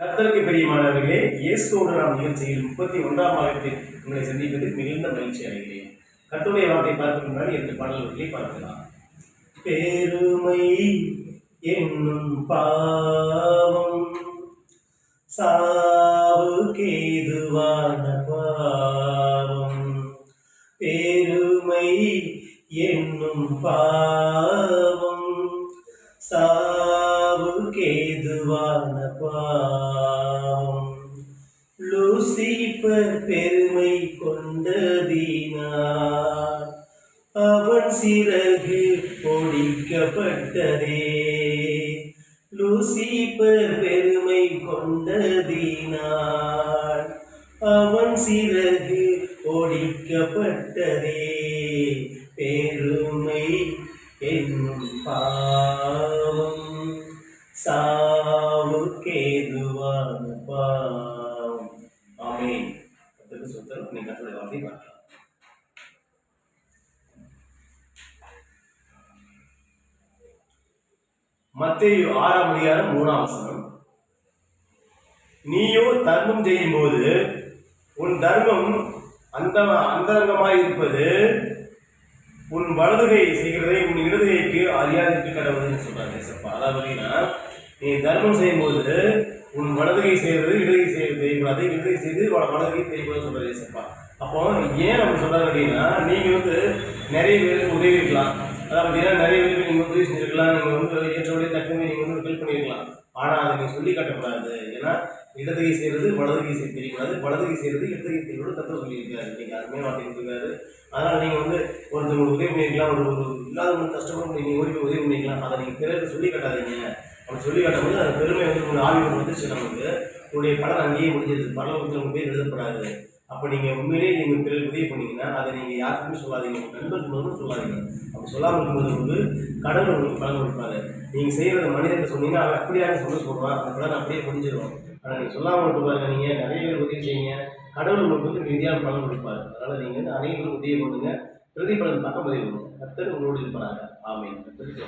கர்த்தருக்கு பிரியமானவர்களே, இயேசுவோடு நாம் நிகழ்ச்சியில் 31ஆம் வாரத்தில் உங்களை சந்திப்பதில் மிகுந்த மகிழ்ச்சி அடைகிறேன். கர்த்தருடைய வார்த்தை பார்க்கும் முன்னாடி 2 பாடல்களை பார்க்கலாம். பெருமை என்னும் பாவம் சாவுக்கேதுவான பாவம். பெருமை என்னும் பாவம் சாவுக்கேதுவான பாவம். லூசிபர் பெருமை கொண்டதினார் அவன் சிறகு ஒடிக்கப்பட்டதே. லூசிபர் பெருமை கொண்டதினார் அவன் சிறகு ஒடிக்கப்பட்டதே. பெருமை என்னும் பாவம் சாவுக்கேதுவான பாவம். ஆமென். கர்த்தருக்கு ஸ்தோத்திரம். நீ கர்த்தருடைய வார்த்தையை பார்க்கலாம். மத்தேயு 6ஆம் அதிகாரம் 3ஆம் வசனம். நீயோ தர்மம் செய்யும் போது உன் தர்மம் அந்தரங்கமாய் இருப்பது உன் வலதுகை செய்கிறதை உன் இடதுகைக்கு அறியாதிட்டு கடவுள்னு சொல்றாங்க. அதாவது நீ தர்மம் செய்யும் போது உன் வலதுகை செய்கிறது இடதுகை செய்யக்கூடாது, இடதுகை செய்து வலதுகை செய்யக்கூடாது சொல்றாரு ஏசப்பா. அப்போ ஏன் நம்ம சொல்றாங்க அப்படின்னா, நீங்க நிறைய பேருக்கு உதவி இருக்கலாம். அதாவது பார்த்தீங்கன்னா நிறைய பேருக்கு நீங்க உதவி செஞ்சிருக்கலாம், நீங்க ஏற்றபடி தக்கமே நீங்க ஹெல்ப் பண்ணிருக்கலாம். ஆனா அதை நீங்க சொல்லி காட்டக்கூடாது. ஏன்னா இடதுகை செய்யறது வலதுகை செய்ய தெரியக்கூடாது, வலதுகை செய்யறது இடதுகை செய்யக்கூடாது தத்துவம் சொல்லியிருக்காரு. நீங்க அருமையான வார்த்தை கொடுத்துருக்காரு. அதனால நீங்க ஒருத்தவங்களுக்கு உதவி பண்ணிருக்கலாம், ஒரு இல்லாதவங்களுக்கு கஷ்டப்படும் நீங்க ஓடி போய் உதவி பண்ணிக்கலாம். அதை நீங்க பிறகு சொல்லி காட்டாதீங்க. அப்படி சொல்லி காட்டும்போது அந்த பெருமை உங்க ஆவியம் வந்துச்சு. நமக்கு உங்களுடைய பலன் அங்கேயே முடிஞ்சது, பலவத்தில் உங்க பேர் எழுதப்படாது. அப்போ நீங்க உண்மையிலேயே நீங்க பிறகு உதவி பண்ணீங்கன்னா அதை நீங்க யாருக்குமே சொல்லாதீங்க, நண்பர்களுக்கு சொல்லாதீங்க. அப்படி சொல்லாமல் இருக்கும்போது கடவுள் உங்களுக்கு பலன் கொடுப்பாரு. நீங்க செய்யறத மனிதன் சொன்னீங்கன்னா அவன் அப்படியாக சந்தோஷப்படுவான், அந்த பலன் அப்படியே முடிஞ்சிடும். ஆனால் நீங்க சொல்லாமல் விட்டு பாருங்க, நீங்க நிறைய பேர் உதவி செய்யுங்க, கடவுள் உங்களுக்கு ரீதியான பலன் கொடுப்பாரு. அதனால நீங்க அனைவரும் உதவி பண்ணுங்க, பிரதி பலன் பார்க்க உதவி பண்ணுங்க. கர்த்தர் உங்களோடு இருப்பாங்க. ஆமென். கர்த்தருக்கு